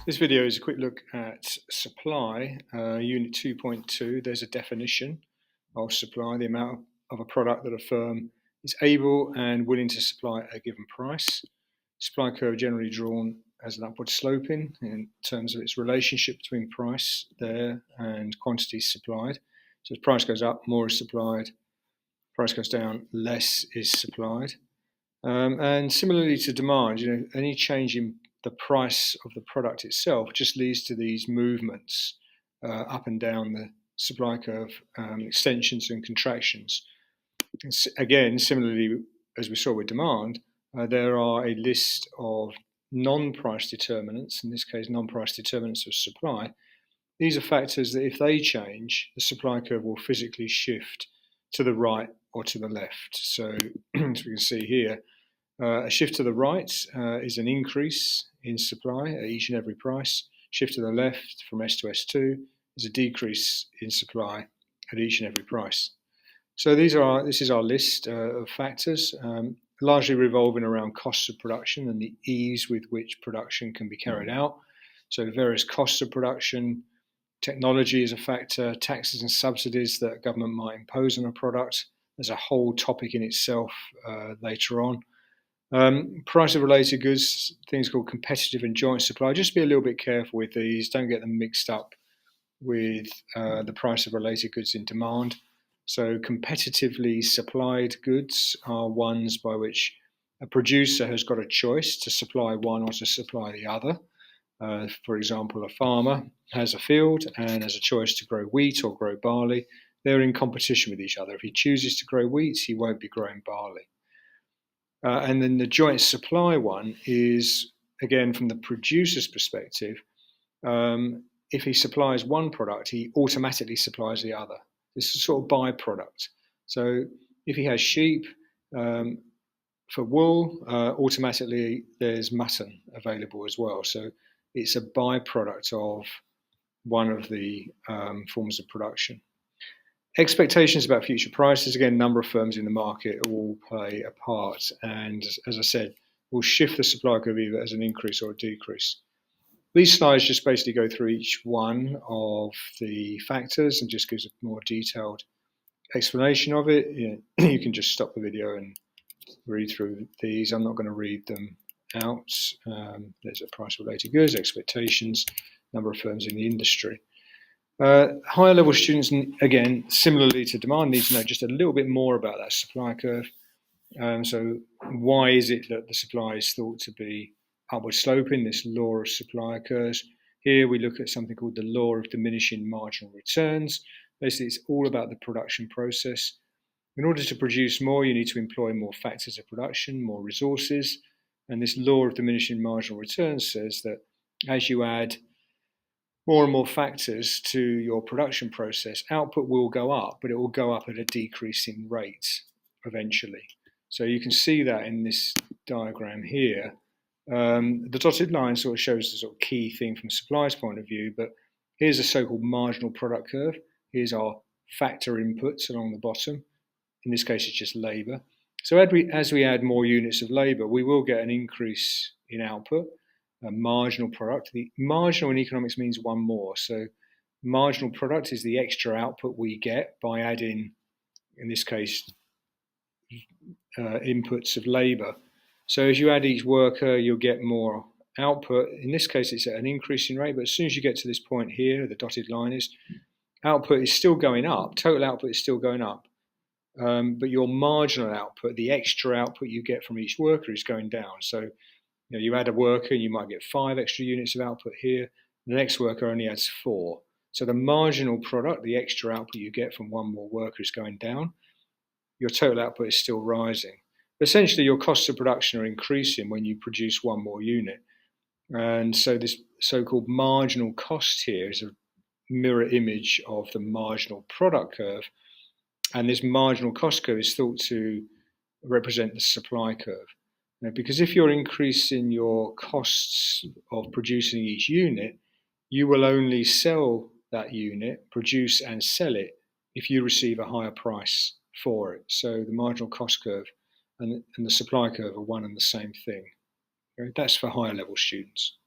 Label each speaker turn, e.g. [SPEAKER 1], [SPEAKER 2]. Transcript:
[SPEAKER 1] This video is a quick look at supply, unit 2.2. There's a definition of supply, the amount of a product that a firm is able and willing to supply at a given price. Supply curve generally drawn as an upward sloping in terms of its relationship between price there and quantity supplied. So as price goes up, more is supplied. Price goes down, less is supplied. And similarly to demand, any change in the price of the product itself just leads to these movements up and down the supply curve, extensions and contractions. Again, similarly, as we saw with demand, there are a list of non-price determinants, in this case, non-price determinants of supply. These are factors that if they change, the supply curve will physically shift to the right or to the left. So as we can see here, a shift to the right is an increase in supply at each and every price. Shift to the left from S to S2 is a decrease in supply at each and every price. So this is our list of factors, largely revolving around costs of production and the ease with which production can be carried out. So various costs of production, technology is a factor, taxes and subsidies that government might impose on a product. There's a whole topic in itself later on. Price of related goods, things called competitive and joint supply. Just be a little bit careful with these. Don't get them mixed up with the price of related goods in demand. So competitively supplied goods are ones by which a producer has got a choice to supply one or to supply the other. For example, a farmer has a field and has a choice to grow wheat or grow barley. They're in competition with each other. If he chooses to grow wheat, he won't be growing barley. And then the joint supply one is, again, from the producer's perspective, if he supplies one product, he automatically supplies the other. It's a sort of byproduct. So if he has sheep for wool, automatically there's mutton available as well. So it's a byproduct of one of the forms of production. Expectations about future prices, again, number of firms in the market will play a part, and as I said, will shift the supply curve either as an increase or a decrease. These slides just basically go through each one of the factors and just gives a more detailed explanation of it. You can just stop the video and read through these. I'm not going to read them out. There's a price related goods, expectations, number of firms in the industry. Higher level students, again, similarly to demand, need to know just a little bit more about that supply curve. So why is it that the supply is thought to be upward sloping? This law of supply occurs. Here we look at something called the law of diminishing marginal returns. Basically, it's all about the production process. In order to produce more, you need to employ more factors of production, more resources. And this law of diminishing marginal returns says that as you add more and more factors to your production process, output will go up, but it will go up at a decreasing rate eventually. So you can see that in this diagram here. The dotted line sort of shows the sort of key thing from supply's point of view, but here's a so-called marginal product curve. Here's our factor inputs along the bottom. In this case, it's just labour. So as we add more units of labour, we will get an increase in output. A marginal product. The marginal in economics means one more. So marginal product is the extra output we get by adding, in this case, inputs of labour. So as you add each worker, you'll get more output. In this case, it's at an increasing rate, but as soon as you get to this point here, the dotted line is, output is still going up, total output is still going up, but your marginal output, the extra output you get from each worker, is going down. So you add a worker, you might get 5 extra units of output here. The next worker only adds 4. So the marginal product, the extra output you get from one more worker, is going down. Your total output is still rising. But essentially, your costs of production are increasing when you produce one more unit. And so this so-called marginal cost here is a mirror image of the marginal product curve. And this marginal cost curve is thought to represent the supply curve. Because if you're increasing your costs of producing each unit, you will only sell that unit, produce and sell it, if you receive a higher price for it. So the marginal cost curve and the supply curve are one and the same thing. Okay? That's for higher level students.